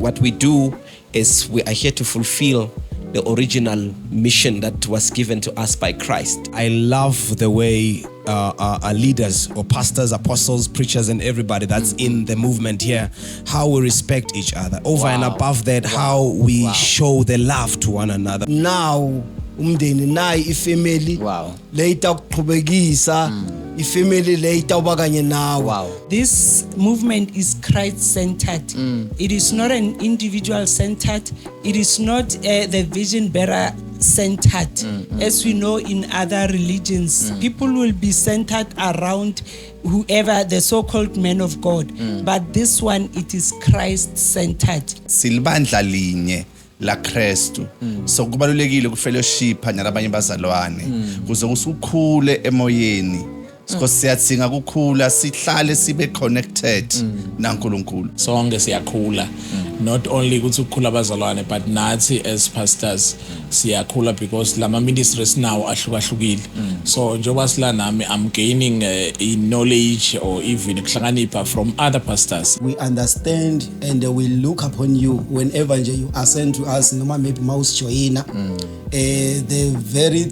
What we do is we are here to fulfill the original mission that was given to us by Christ. I love the way our leaders or pastors, apostles, preachers, and everybody that's in the movement here, how we respect each other. Over and above that, how we show the love to one another. Now, umndeni nayi ifamily later ukuqhubekisa ifamily later ubakanye nawe. This movement is Christ-centered. It is not an individual-centered. It is not the vision bearer-centered. As we know in other religions, people will be centered around whoever the so-called man of God. But this one, it is Christ-centered. Silibandla linye la Kristu. So kubalulekile ku fellowship nabanye bazalwane kuze usukhule emoyeni. Because siyatsinga kukhula sihlale sibe connected naNkulunkulu. Sonke siyakhula. Not only ukuthi ukukhula abazalwane but nathi as pastors siyakhula because lama ministries now ahlukahlukile. So njengoba sila nami I'm gaining knowledge or even ukuhlakanipha from other pastors. We understand and we look upon you whenever you ascend to us noma maybe mawusijoyina. The very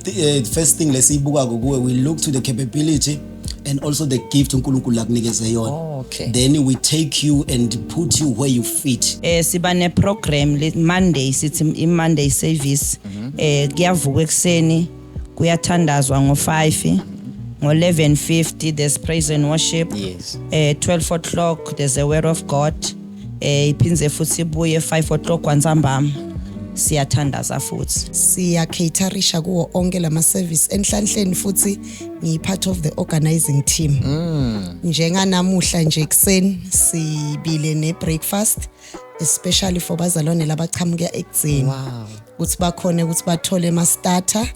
first thing lesibuka kuwe, we look to the capability and also the gift uNkulunkulu akunikeze yona. Then we take you and put you where you fit. Siba ne program Monday sithi i-Monday service. Kuyavukwa ekseni kuyathandazwa ngo5, ngo11:50 there's praise and worship. 12 o'clock there's a word of God. Iphinze futhi ibuye 5 o'clock kwanzambama. Siyathandaza futhi. Siyacaterisha kuwo onke lama service enhlanhleni futhi ngi-part of the organizing team. Njenganamuhla nje ekseni sibile ne-breakfast especially for bazalwane labachamuka ekseni. Ukuthi bakhone ukuthi bathole ama starter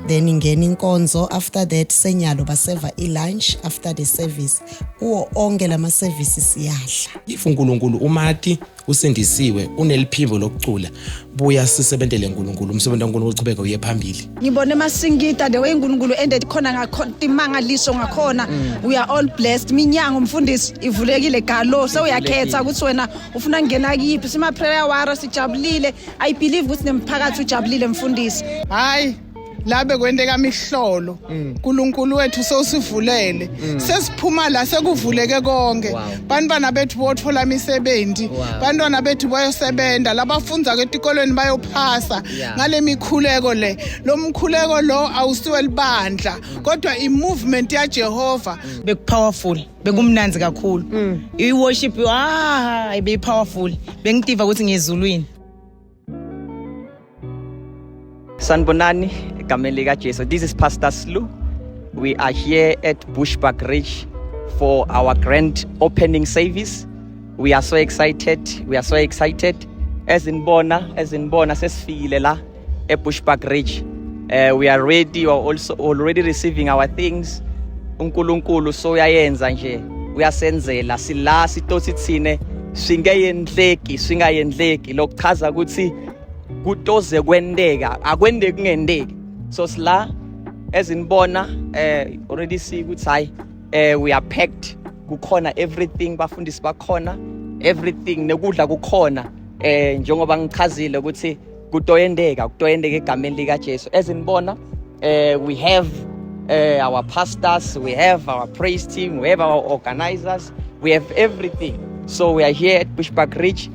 then ingena inkonzo. After that senyalo baseva i-lunch after the service. Kuwo onke lama services siyadla. If uNkulunkulu umathi usindisiwe uneliphimbo lokucula buya sisebentele uNkulunkulu umsebenzi kaNkulunkulu uchubeka uye phambili. Ngibone masingita the way uNkulunkulu ended khona ngakhona imangaliso ngakhona. We are all blessed. Minyango umfundisi ivulekile galo so uyakhetha ukuthi wena ufuna ngena kuyiphi. Sima prayer wara sijabulile. I believe ukuthi nemphakathi ujabulile mfundisi. Hayi labe kwendeka mihlolo uNkulunkulu wethu sosivulele sesiphuma la sekuvuleke konke bantwana bethu bothola imisebenzi bantwana bethu bayosebenza labafunda etikolweni bayophasa ngale mikhuleko le lo mkhuleko lo awusiwe libandla kodwa imovement yaJehova bekupowerful bekumnanzi kakhulu iworship ibe powerful bengitiva ukuthi ngezulwini. Sanbonani, egameni likaJesu. This is Pastor Slu. We are here at Bushbuck Ridge for our grand opening service. We are so excited. As in Bona sesifile la at Bushbuck Ridge. We are ready. We are also already receiving our things. uNkulunkulu so uyayenza nje. Uyasenzela sila sitothi thine swingayendleki lokuchaza ukuthi kutoze kwendeka akwendeki kungendeki so sila ezinibona already see ukuthi hayi we are packed kukhona everything bafundisi bakhona everything nekudla kukhona njengoba ngichazile ukuthi kutoyendeka egameni likaJesu ezinibona we have our pastors, we have our praise team, we have our organizers, we have everything. So we are here at Bushbuck Ridge.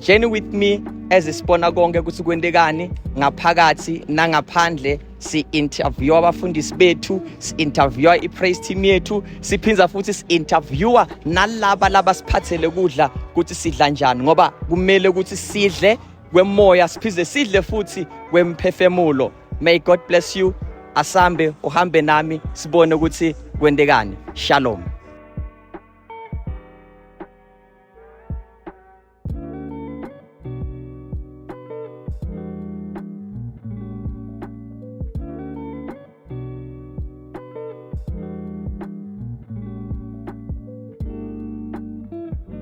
Journey with me as isibona konke ukuthi kwendekani ngaphakathi nangaphandle si-interview abafundisi bethu, si-interview i-praise team yethu, siphinza futhi si-interview nalaba labasiphathele kudla ukuthi sidla njani ngoba kumele ukuthi sidle kwemoya siphize sidle futhi kwemphefemulo. May God bless you. Asambe uhambe nami sibone ukuthi kwendekani. Shalom.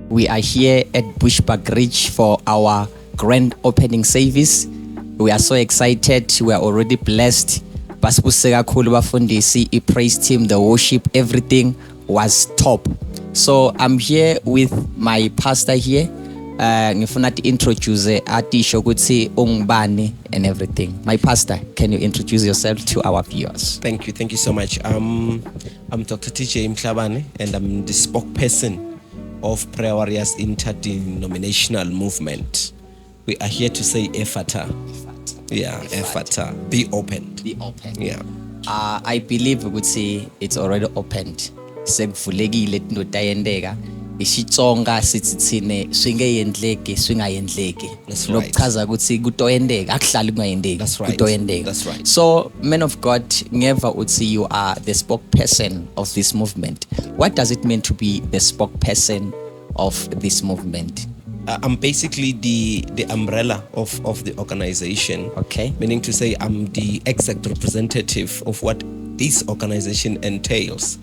We are here at Bushbuck Ridge for our grand opening service. We are so excited. We are already blessed. Basibuse kakhulu bafundisi, praise team, the worship, everything was top. So I'm here with my pastor here, ngifuna to introduce atisho ukuthi ungubani and everything. My pastor, can you introduce yourself to our viewers? Thank you so much. I'm Dr. TJ Mhlabane, and I'm the spokesperson of Prayer Warriors Interdenominational Movement. We are here to say Ephata. Yeah, Ephata. Be opened. Be open. Yeah. I believe we would say it's already opened. Sekuvulekile into tayendeka. Isitsonga sithi thine swingeyendleke swingayendleke. Lokuchaza ukuthi kutoyendeka akuhlali kungayendeki. Kutoyendeka. That's right. So, men of God, ngeva uthi you are the spokesperson of this movement. What does it mean to be the spokesperson of this movement? I'm basically the umbrella of the organization. Okay. Meaning to say I'm the exact representative of what this organization entails.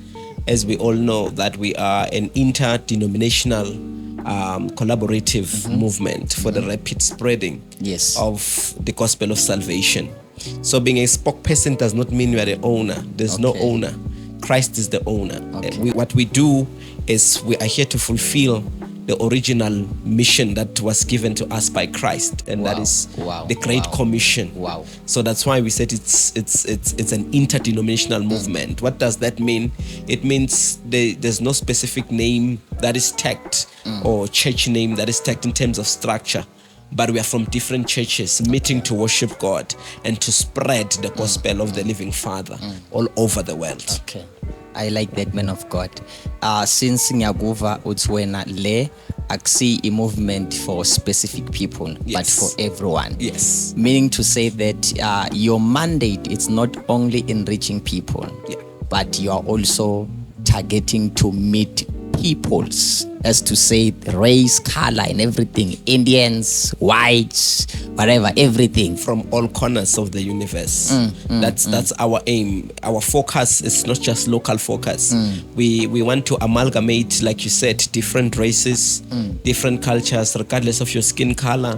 As we all know that we are an interdenominational collaborative movement for the rapid spreading of the gospel of salvation. So being a spokesperson does not mean you are the owner. There's no owner. Christ is the owner. What we do is we are here to fulfill the original mission that was given to us by Christ, and that is the Great Commission. So that's why we said it's an interdenominational movement. What does that mean? It means there's no specific name that is tagged or church name that is tagged in terms of structure, but we are from different churches meeting to worship God and to spread the gospel of the living Father all over the world. Okay. I like that, man of God. Since ngiyakuva uthi wena le akusi a movement for specific people, but for everyone. Yes. Meaning to say that your mandate is not only enriching people, but you are also targeting to meet peoples, as to say race, color, and everything. Indians, whites, whatever, everything from all corners of the universe. That's our aim. Our focus is not just local focus. We want to amalgamate, like you said, different races, different cultures, regardless of your skin color,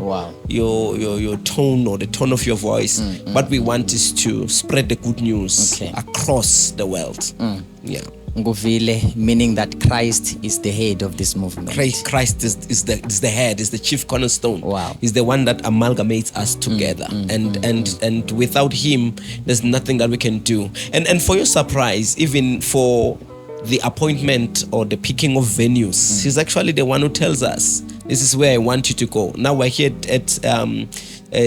your tone or the tone of your voice. What we want is to spread the good news across the world. Yeah. Nguvile, meaning that Christ is the head of this movement. Christ is the head, is the chief cornerstone. He's the one that amalgamates us together. And without him, there's nothing that we can do. And for your surprise, even for the appointment or the picking of venues, he's actually the one who tells us, this is where I want you to go. Now we're here at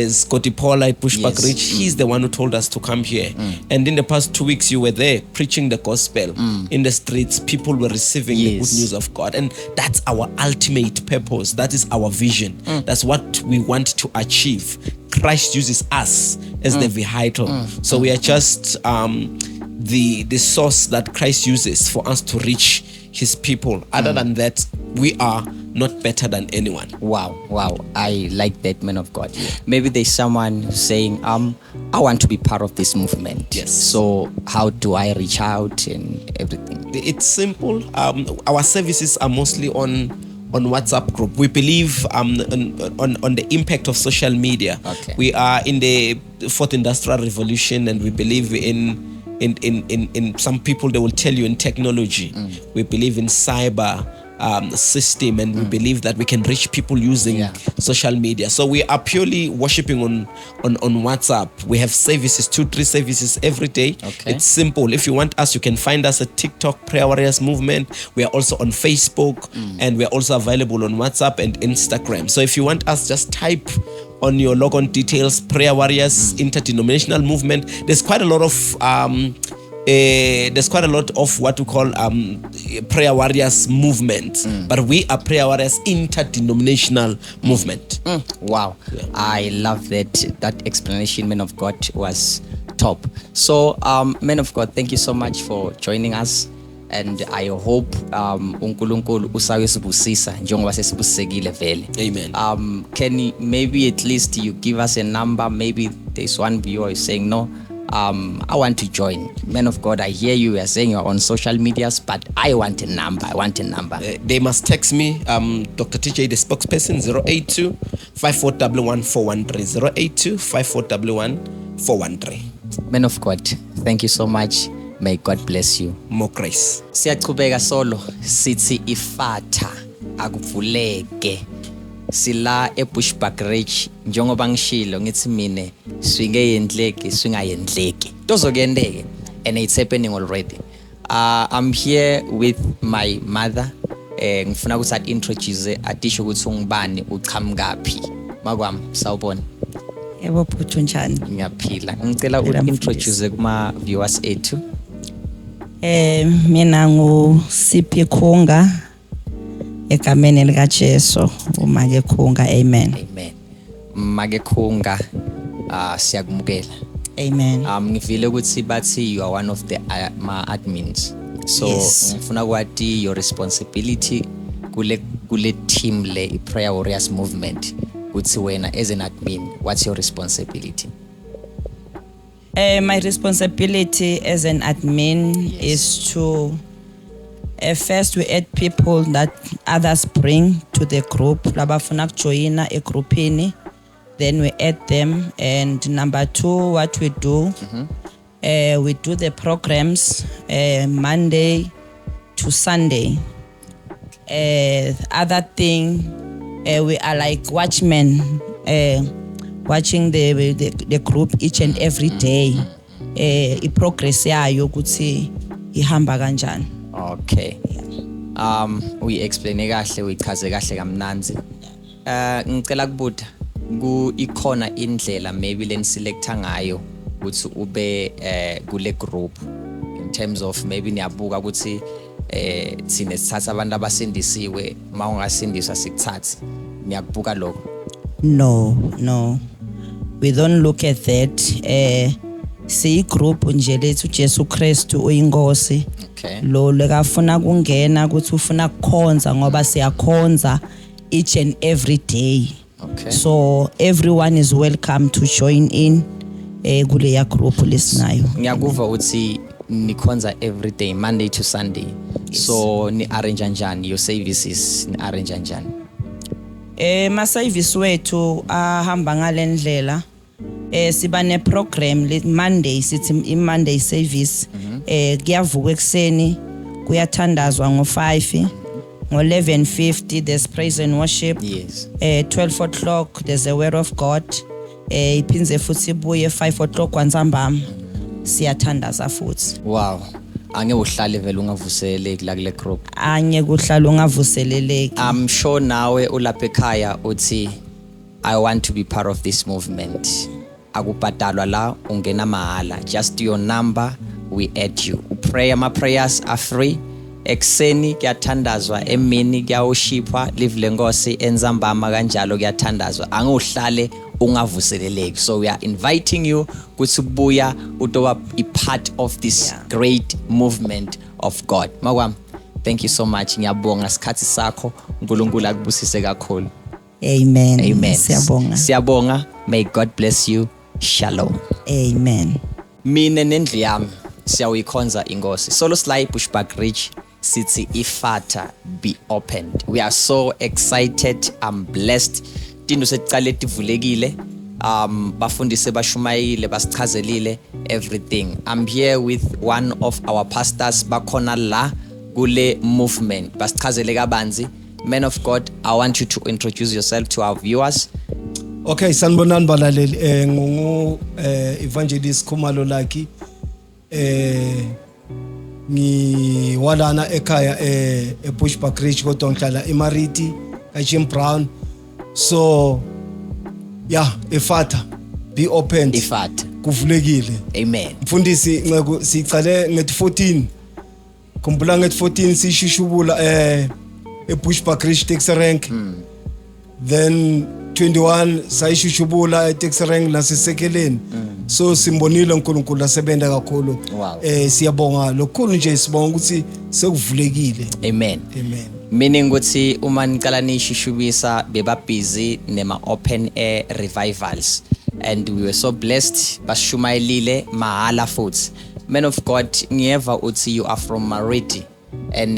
Scotty Paula at Bushbuck Ridge. He's the one who told us to come here. And in the past 2 weeks, you were there preaching the gospel in the streets. People were receiving the good news of God. And that's our ultimate purpose. That is our vision. That's what we want to achieve. Christ uses us as the vehicle. So we are just the source that Christ uses for us to reach his people. Other than that, we are not better than anyone. Wow. I like that, man of God. Maybe there's someone saying, I want to be part of this movement. Yes. So how do I reach out and everything? It's simple. Our services are mostly on WhatsApp group. We believe on the impact of social media. We are in the fourth industrial revolution, and we believe in some people, they will tell you in technology. We believe in cyber system, and we believe that we can reach people using social media. So we are purely worshiping on WhatsApp. We have services, 2-3 services every day. It's simple. If you want us, you can find us at TikTok, Prayer Warriors Movement. We are also on Facebook, and we are also available on WhatsApp and Instagram. So if you want us, just type on your logon details, Prayer Warriors Interdenominational Movement. There's quite a lot of what we call Prayer Warriors Movement, but we are Prayer Warriors Interdenominational Movement. Wow. I love that explanation, man of God, was top. So man of God, thank you so much for joining us, and I hope uNkulunkulu usawesibusisa njengoba sesibusekile vele. Amen. Can you, maybe at least you give us a number? Maybe there's one viewer is saying no, I want to join. Man of God, I hear you are saying you're on social medias, but I want a number. They must text me, Dr. TJ, the spokesperson, 082 5411 082 5411 Man of God, thank you so much. May God bless you. More grace. Siyachubeka solo sithi Ephata akuvuleke. sila eBushbuck Ridge njengoba ngishilo ngithi mine swingeyendleki swingayendleki tozokuyendeke and it's happening already. I'm here with my mother. Ngifuna ukuthi at introduce adisho ukuthi ungibani uchamukaphi makwami sawubona. Yebo phuthu njani? Ngiyaphila. Ngicela uintroduce kuma viewers ethu. Mina nguSiphi Khunga egameni lika Jesu uMake Khunga. Amen. Amen. Make Khunga siyakumukela. Amen. Ngivile ukuthi bathi you are one of the admins. So ngifuna kwathi your responsibility kule team le Prayer Warriors movement ukuthi wena as an admin what's your responsibility? My responsibility as an admin is to first we add people that others bring to the group labafuna kujoyina egroupini, then we add them. And number 2, what we do, we do the programs Monday to Sunday. Other thing, we are like watchmen, watching the group each and every day. Progress yayo ukuthi ihamba kanjani. Okay. We explain kahle, uyichaze kahle kamnanzi. Ngicela kubuza ikhona indlela maybe len selecta ngayo ukuthi ube kule group in terms of maybe niyabuka ukuthi thina sithatha abantu abasindisiwe mawungasindiswa sikuthathe niyakubuka lokho? No, we don't look at that. Si group nje lethu Jesu Kristu uyinkosi. Okay. Lo lekafuna kungena ukuthi ufuna kukhonza ngoba siyakhonza each and every day. Okay. So everyone is welcome to join in kule ya group lesinayo. Ngiyakuva ukuthi nikhonza every day Monday to Sunday. Yes. So ni arrange kanjani your services, ni arrange kanjani? Ma service wethu ahamba ngalendlela. Siba ne program Monday sithi i-Monday service. Kuyavuka ekseni kuyathandazwa ngo5. Ngo11:50 there's praise and worship. Yes. 12 o'clock there's a word of God. Iphinze futhi ibuye 5 o'clock kwanzambama. Siyathandaza futhi. Wow. Ange uhlale vele ungavuseleleki la kule group. Anye kuhlala ungavuseleleki. I'm sure nawe ulapha ekhaya uthi I want to be part of this movement. Akubhadalwa la ungena mahala. Just your number we add you. My prayers are free. Ekseni kuyathandazwa, emini kuyawushipha, live lenkosi enzambama kanjalo kuyathandazwa. Ange uhlale ungavuseleleki. So we are inviting you ukuthi ubuya utoba a part of this great movement of God. Makwami, thank you so much. Ngiyabonga isikhathi sakho. uNkulunkulu akubusise kakhulu. Amen. Amen. Siyabonga. May God bless you. Shalom. Amen. Mina nendlu yami siyayikhonza inkosi. Solo Sly Bushbuck Ridge sithi ifata be opened. We are so excited. I'm blessed. Tinto secicale tivulekile. Bafundise bashumayile basichazelile everything. I'm here with one of our pastors bakhona la kule movement. Basichazele kabanzi. Man of God, I want you to introduce yourself to our viewers. Okay, sanibonani balaleli. Ngungu Evangelist Khumalo Lucky. Ngiwalana ekhaya eBushbuck Ridge kodwa ngihlala eMariti eJim Brown. So yeah, ifata be opened. Ifata kuvulekile. Amen. Mfundisi nceku sicale nget14. Khumbula nget14 sishushubula eBushbuck Ridge taxi rank. Then 21 sayishushubula etaxi rank lasesekeleni. So simbonile uNkulunkulu asebenza kakhulu. Siyabonga lokukhulu nje sibonga ukuthi sekuvulekile. Amen. Amen. Meaning ukuthi uma nicala nishishubisa beba busy nema open air revivals and we were so blessed bashumayelile mahala futhi. Man of God, ngiyeva uthi you are from Mariti and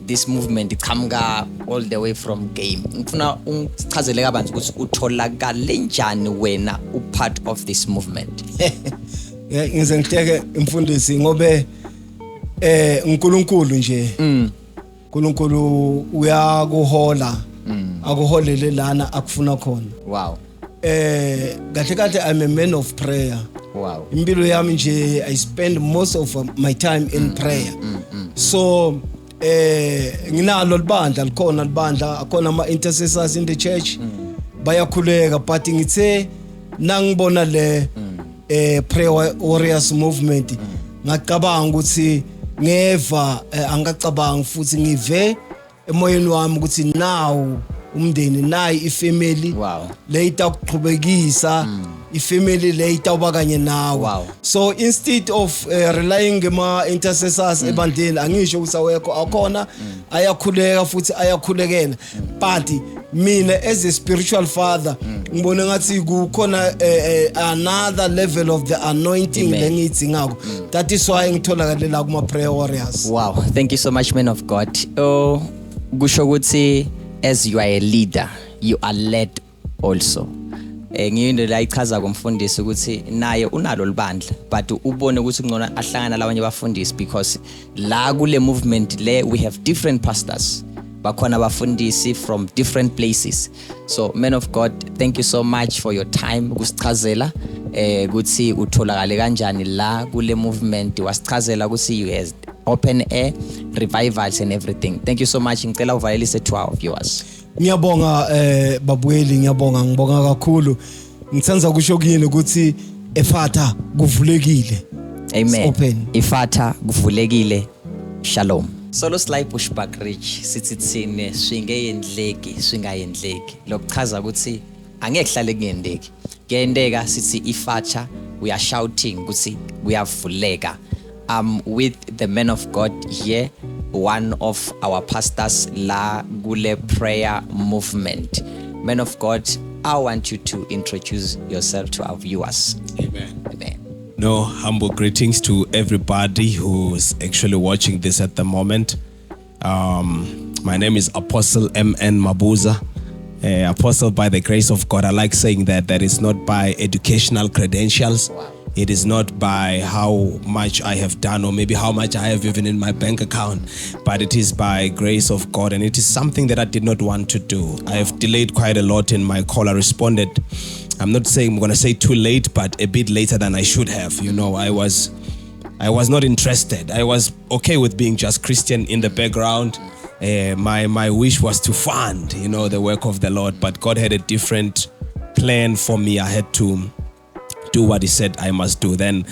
this movement iqhamuka all the way from Game. Ngifuna ungichazele kabanzi ukuthi utholakala njani wena part of this movement. Ngize ngiteke imfundisi ngobe uNkulunkulu nje uNkulunkulu uyakuhola akuholele lana akufuna khona. Wow. Kahle I'm a man of prayer. Wow. Impilo yami nje I spend most of my time in prayer. So nginalo libandla likhona libandla akona ama intercessors in the church bayakhuleka but ngithe nangibona le prayer warriors movement ngacabanga ukuthi ngeva angacabanga futhi ngive emoyeni wami ukuthi now umndeni nayi ifamily later ukuqhubekisa ifamily later uba kanye nawe. So instead of relying ngema intercessors ebandleni angisho ukuthi awekho akhona ayakhuleka futhi ayakhulekela but mina as a spiritual father ngibona ngathi kukhona another level of the anointing lengidingako. That is why ngitholakala kuma prayer warriors. Wow, thank you so much, man of God. Oh, kusho ukuthi as you are a leader, you are led also. Ngiyinde la ichaza kumfundisi ukuthi naye unalo libandla but ubone ukuthi ngcono ahlangana labanye abafundisi because la kule movement le we have different pastors. Bakhona abafundisi from different places. So man of God, thank you so much for your time ukusichazela ukuthi utholakale kanjani la kule movement wasichazela ukuthi you has open air revivals and everything. Thank you so much. Ngicela uvalelise to our viewers. Ngiyabonga babuyeli ngibonga kakhulu. Ngitsenza kusho kuyini ukuthi efatha kuvulekile. Amen. Efatha kuvulekile. Shalom. Solo Sly Bushbuckridge sithi thine swingayendleki lokuchaza ukuthi angeke hlale kuyendeki kuyendeka sithi ifatha we are shouting ukuthi kuyavuleka. With the man of God here, one of our pastors la gule prayer movement. Man of God, I want you to introduce yourself to our viewers. Amen. Amen. No, humble greetings to everybody who's actually watching this at the moment. My name is Apostle M.N. Mabuza. Apostle by the grace of God. I like saying that it's not by educational credentials. Wow. It is not by how much I have done or maybe how much I have even in my bank account, but it is by grace of God, and it is something that I did not want to do. I have delayed quite a lot in my call. I responded, I'm not saying I'm going to say too late, but a bit later than I should have. You know, I was not interested. I was okay with being just Christian in the background. My wish was to fund, you know, the work of the Lord, but God had a different plan for me. I had to do what he said I must do. Then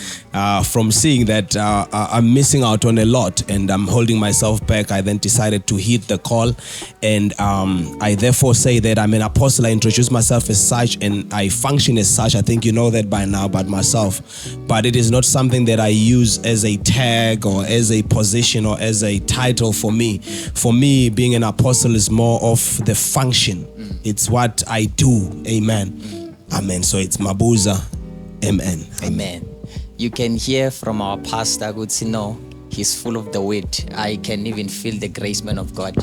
from seeing that I'm missing out on a lot and I'm holding myself back, I then decided to heed the call, and I therefore say that I'm an apostle. I introduce myself as such and I function as such. I think you know that by now about myself, but it is not something that I use as a tag or as a position or as a title for me. For me, being an apostle is more of the function. It's what I do. Amen. Amen. So it's Mabuza. Amen. Amen. You can hear from our pastor, no, he's full of the word. I can even feel the grace, man of God.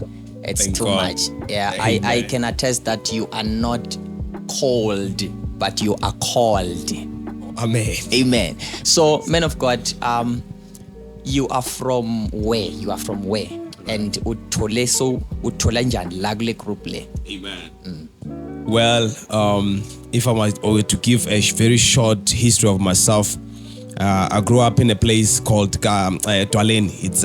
It's Thank too God. much. Yeah, I can attest that you are not called, but you are called. Amen. Amen. So, man of God, you are from where? You are from where? And utole njani la kule group le? Amen. Well, if I were to give a very short history of myself, I grew up in a place called Dwaleni. It's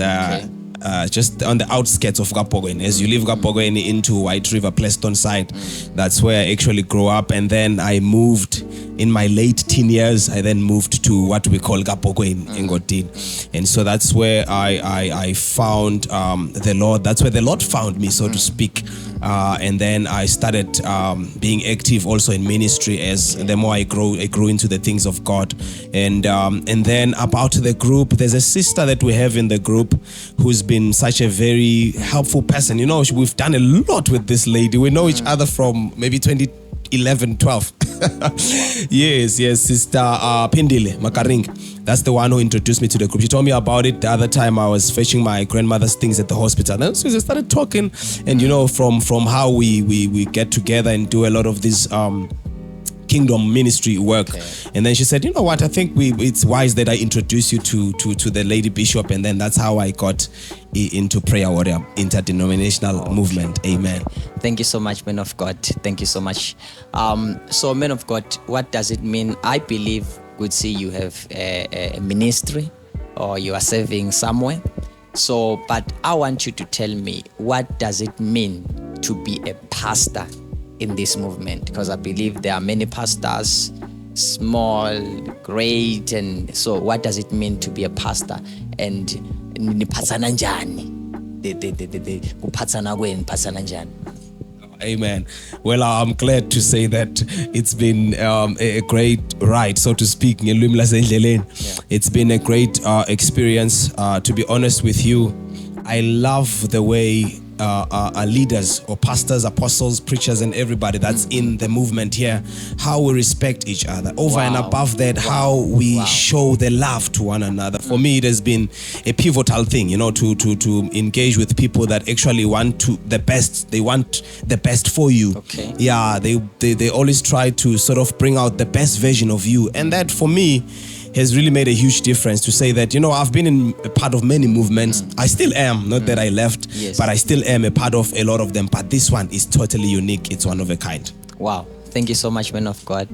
just on the outskirts of Gapogweni. As you leave Gapogweni into White River, Pleston side, that's where I actually grew up. And then I moved in my late teen years. I then moved to what we call Gapogweni in Godin. And so that's where I found the Lord. That's where the Lord found me, so to speak. And then I started being active also in ministry as the more I grew into the things of God. And then about the group, there's a sister that we have in the group who's been such a very helpful person. You know, we've done a lot with this lady. We know each other from maybe 2011, 12. Yes, Sister Pindile Makaring. That's the one who introduced me to the group. She told me about it the other time I was fetching my grandmother's things at the hospital. And so we started talking, and you know, from how we get together and do a lot of these kingdom ministry work. And then she said, you know what, I think it's wise that I introduce you to the lady bishop. And then that's how I got into Prayer Warrior interdenominational movement. Amen. Thank you so much, man of God. Thank you so much. So, man of God, what does it mean? I believe, good see you have a ministry or you are serving somewhere. So, but I want you to tell me, what does it mean to be a pastor in this movement? Because I believe there are many pastors, small, great, and so what does it mean to be a pastor? And niphatsana njani? Kuphatsana kwenu phatsana njani? Amen. Well, I'm glad to say that it's been a great ride, so to speak. It's been a great experience. To be honest with you, I love the way leaders or pastors, apostles, preachers, and everybody that's in the movement here, how we respect each other. Over and above that, how we show the love to one another. For me, it has been a pivotal thing, to engage with people that actually want the best. They want the best for you. Okay. Yeah, they always try to sort of bring out the best version of you. And that, for me, has really made a huge difference to say that, I've been in a part of many movements. I still am, not that I left, but I still am a part of a lot of them. But this one is totally unique. It's one of a kind. Wow. Thank you so much, man of God.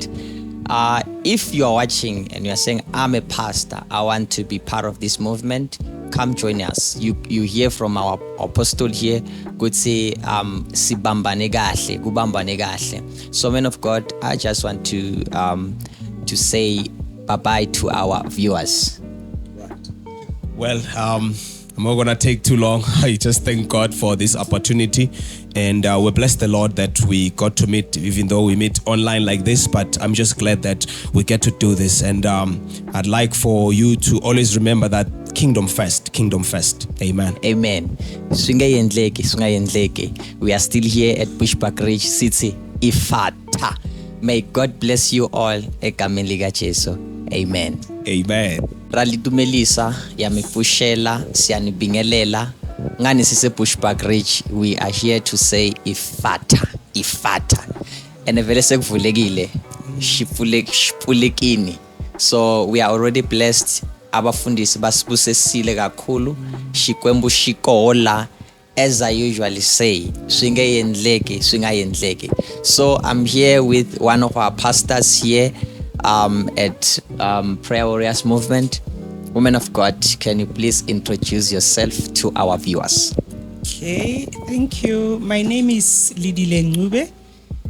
If you are watching and you are saying, I'm a pastor, I want to be part of this movement, come join us. You hear from our apostle here, good say, sibambane kahle, kubambane kahle. So, man of God, I just want to say bye-bye to our viewers. Well, I'm not going to take too long. I just thank God for this opportunity. And we bless the Lord that we got to meet, even though we meet online like this. But I'm just glad that we get to do this. And I'd like for you to always remember that kingdom first, kingdom first. Amen. Amen. Swingayendleke. We are still here at Bushbuck Ridge City. Ifata. May God bless you all. Egameni lika Jesu. Amen. Amen. Ralitumelisa yamipushela siyanibingelela ngani sise Bushbuck Ridge. We are here to say ifata and vele sekuvulekile shipulekini. So we are already blessed. Abafundisi basibusesile kakhulu shikwembu shikola. As I usually say, swingayendleke. So I'm here with one of our pastors here at Prayer Warriors Movement. Woman of God, can you please introduce yourself to our viewers? Okay, thank you. My name is Lidile Ncube.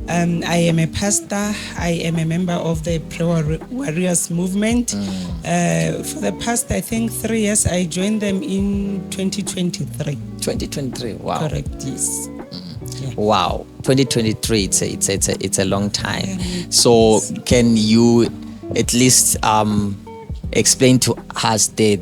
I am a pastor. I am a member of the Prayer Warriors Movement. For the past, I think 3 years, I joined them in 2023. 2023, wow. Correct, yes. Yeah. Wow, 2023, it's a long time. So can you at least explain to us the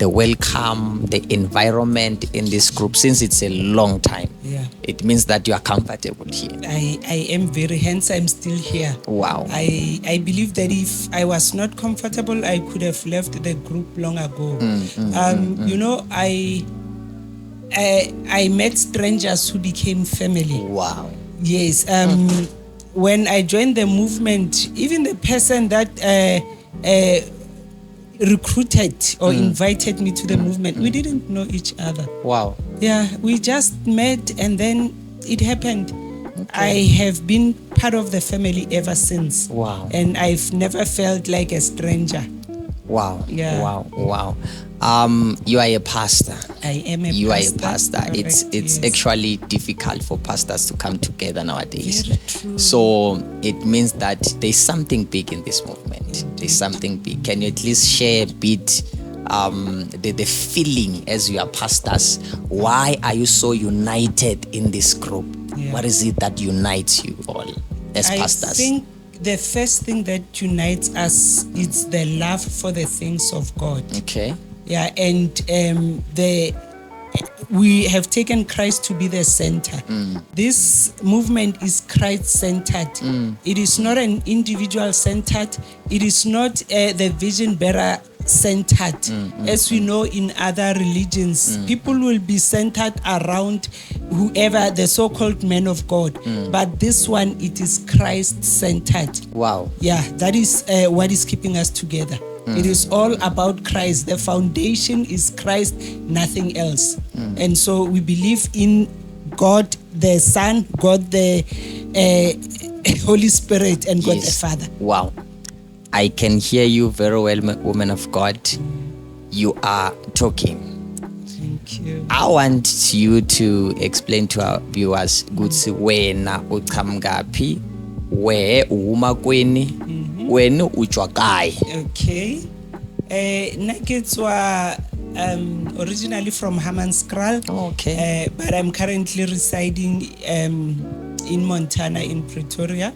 welcome, the environment in this group, since it's a long time? Yeah. It means that you are comfortable here. I am very, hence I'm still here. Wow. I believe that if I was not comfortable, I could have left the group long ago. I met strangers who became family. Wow. Yes. When I joined the movement, even the person that recruited or invited me to the movement, we didn't know each other. Wow. Yeah, we just met and then it happened. I have been part of the family ever since. Wow. And I've never felt like a stranger. Wow. Yeah. Wow. You are a pastor. I am a pastor. You are a pastor. Correct, it's actually difficult for pastors to come together nowadays. Very true. So it means that there's something big in this movement. There's something big. Can you at least share a bit the feeling as you are pastors? Why are you so united in this group? Yeah. What is it that unites you all as pastors? I think the first thing that unites us is the love for the things of God. Okay. Yeah, and we have taken Christ to be the center. This movement is Christ-centered. It is not an individual-centered. It is not the vision bearer centered. As we know in other religions, people will be centered around whoever the so-called men of God. But this one, it is Christ-centered. Wow. Yeah, that is what is keeping us together. It is all about Christ. The foundation is Christ, nothing else. And so we believe in God the Son, God the Holy Spirit, and God the Father. Wow. I can hear you very well, woman of God. You are talking. Thank you. I want you to explain to our viewers ukuthi wena uqhamukapi, where uma kweni, wena ujwa kai. Okay. Naketswa originally from Hammanskraal. Okay. But I'm currently residing in Montana, in Pretoria.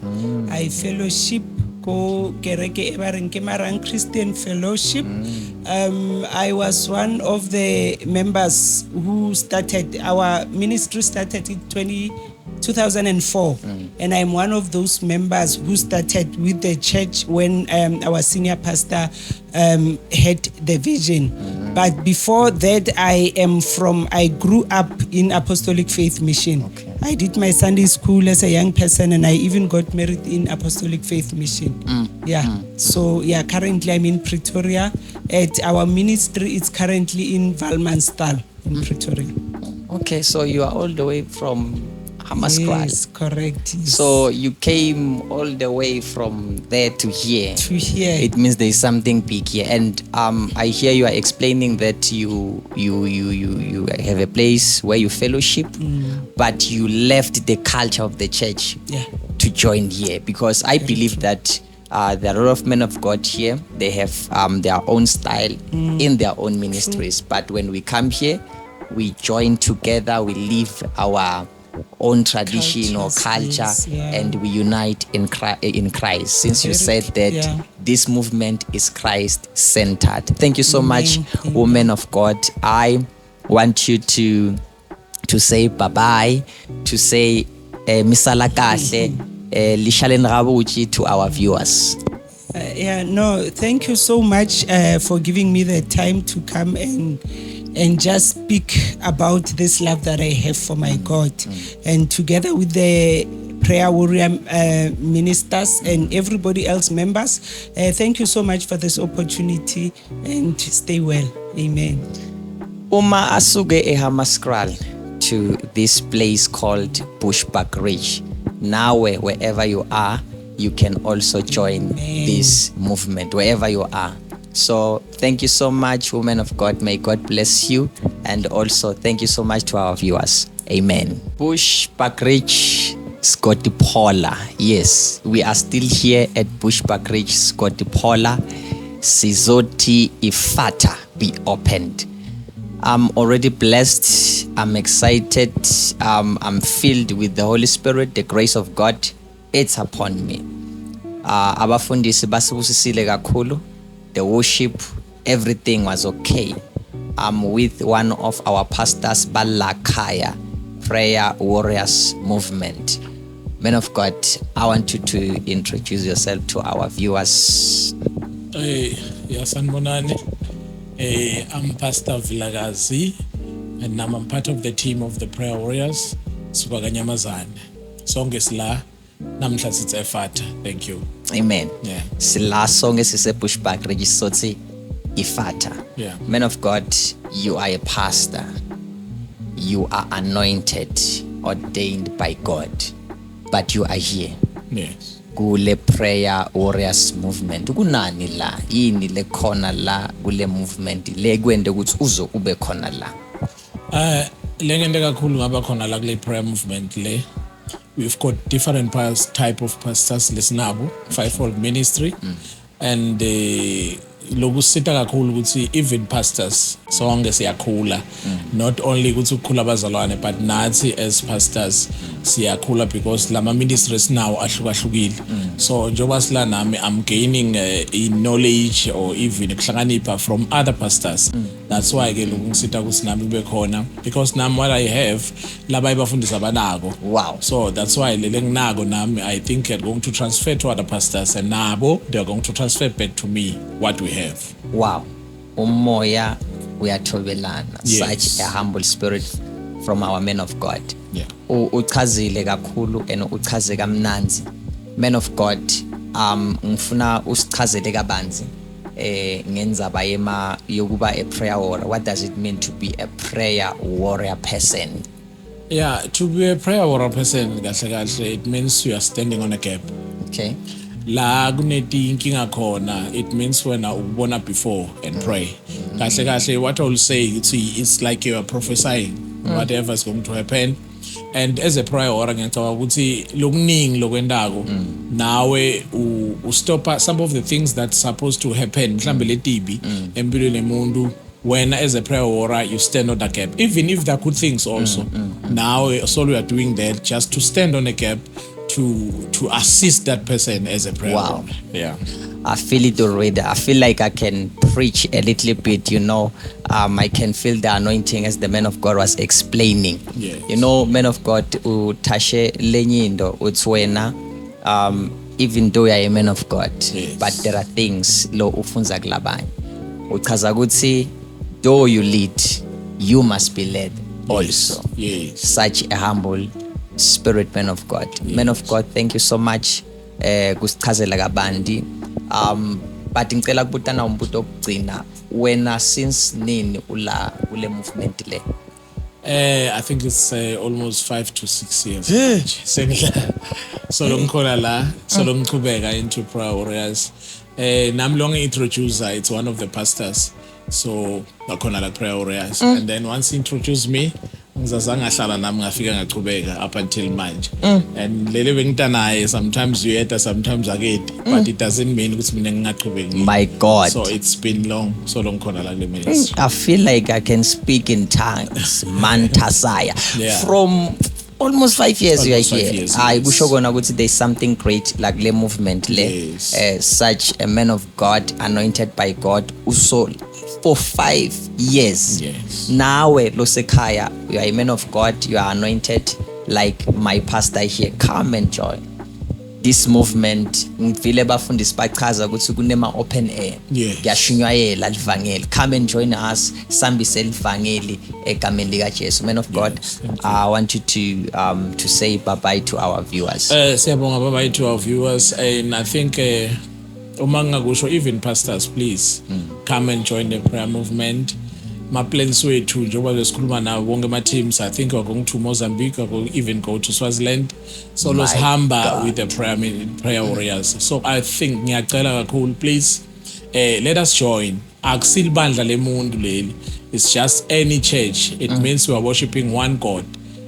I fellowship go kereke ebareng ke Marang Christian Fellowship. I was one of the members who started, our ministry started in 2004, and I'm one of those members who started with the church when our senior pastor had the vision. But before that, I grew up in Apostolic Faith Mission. I did my Sunday school as a young person, and I even got married in Apostolic Faith Mission. So currently I'm in Pretoria. At our ministry, it's currently in Valmanstal in Pretoria. Okay, so you are all the way from Hammanskraal. Yes, correct. Yes. So you came all the way from there to here. To here. It means there is something big here. And I hear you are explaining that you have a place where you fellowship, but you left the culture of the church to join here, because I believe that there are a lot of men of God here. They have their own style in their own ministries. But when we come here, we join together, we live our own tradition or culture, and we unite in Christ. Since you said that this movement is Christ-centered. Thank you so much, woman of God. I want you to say bye-bye, to say misala kahle, lishale ngabuchi to our viewers. Thank you so much for giving me the time to come and just speak about this love that I have for my God. And together with the prayer warrior ministers and everybody else members, thank you so much for this opportunity, and stay well. Amen. Uma asuke eHammanskraal to this place called Bushbuck Ridge. Now wherever you are, you can also join this movement wherever you are. So thank you so much, woman of God. May God bless you. And also thank you so much to our viewers. Amen. Bushbuck Ridge, Scotty Paula. Yes, we are still here at Bushbuck Ridge, Scotty Paula. Sizoti Ifata be opened. I'm already blessed. I'm excited. I'm filled with the Holy Spirit. The grace of God, it's upon me. Abafundisi basibusisile kakhulu. The worship, everything was okay. I'm with one of our pastors, Balakaya, Prayer Warriors Movement. Men of God, I want you to introduce yourself to our viewers. Sanibonani. I'm Pastor Vilakazi, and I'm part of the team of the Prayer Warriors. Subaganyamazane. Sonke sila namhla sithe Efata. Thank you. Amen. Yeah. Sila sonke sise Bushbuck Ridge sothi Ifata. Yeah. Man of God, you are a pastor. You are anointed, ordained by God, but you are here. Yes. Kule Prayer Warriors Movement. Kunani la? Yini le khona la kule movement le kwende ukuthi uzo ube khona la? Lengende kakhulu ngaba khona la kule prayer movement le. We've got different type of pastors lisinabo, fivefold ministry, and lokusita kakhulu ukuthi even pastors sonke siyakhula, not only ukuthi ukukhula abazalwane, but nathi as pastors siyakhula because lama ministries now ahlukahlukile. So njoba sila nami, I'm gaining knowledge or even kuhlanganipha from other pastors. That's why ke lokusita ukuthi nami kube khona, because nami what I have laba ibafundisa banako. Wow. So that's why lele nginako nami, I think I'm going to transfer to other pastors, and nabo they're going to transfer back to me what we have. Wow. Umoya uyathobelana. Yes. Such a humble spirit from our men of God. Yeah. Uchazile kakhulu and uchaze kamnanzi man of God, ngifuna usichazele kabanzi ngendzaba yokuba a prayer warrior. What does it mean to be a prayer warrior person? Yeah, to be a prayer warrior person, it means you are standing on a gap. Okay. La kunetinkinga khona, it means when ubona before and pray. What I will say, it's like you are prophesying whatever is going to happen. And as a prayer warrior, ngiyacabanga ukuthi lokuningi lokwendako nawe stop some of the things that's supposed to happen mhlambe letibi empilweni yomuntu. When as a prayer warrior you stand on the gap, even if there are good things also. Now so we are doing that just to stand on a gap to assist that person as a prayer warrior. Yeah. I feel it already. I feel like I can preach a little bit, I can feel the anointing as the man of God was explaining. Yes. Man of God, utashe lenyindo utswena, even though you are a man of God, yes. But there are things lo ufunza kulabanye. Uchaza ukuthi though you lead, you must be led also. Yes. Such a humble spirit, man of God. Yes. Man of God, thank you so much. Kusichazela kabandi. But ngicela kubutana umbuto okugcina wena since nini ule movement le? I think it's almost 5 to 6 years. So ngikhola la, so ngiqhubeka into prayer warriors. Nami longe introducer, it's one of the pastors. So ngakhona la prayer warriors. And then once he introduced me, ngizazange ngahlala nami ngafika ngaqhubeka up until manje. And lele bengitanaye, sometimes uyeda, sometimes akedi, but it doesn't mean ukuthi mina ngingaqhubeki. My God. So it's been long, so long khona la le ministry. I feel like I can speak in tongues. Mantasaya. Yeah. From almost 5 years you are Almost 5 here. years, I yes. kusho kona ukuthi there's something great like le movement le. Yes. Such a man of God, anointed by God, also for 5 years. Yes. Nawe losekhaya, you are a man of God, you are anointed like my pastor here. Come and join this movement. Ngivile bafundisi bachaza ukuthi kunema open air. Yes. Kuyashunyayela livangeli. Come and join us. Sambise livangeli egameni lika Jesu. Man of God, I want you to say bye-bye to our viewers. Siyabonga bye-bye to our viewers, and I think uma ngakusho even pastors, please come and join the prayer movement. My plans wethu njengoba besikhuluma nawo bonke ama teams, I think we're going to Mozambique, we're going even go to Swaziland. So My losihamba God. with the prayer warriors. So I think ngiyacela kakhulu, please let us join. Akusilibandla lemuntu leli. It's just any church. It means we are worshiping one God.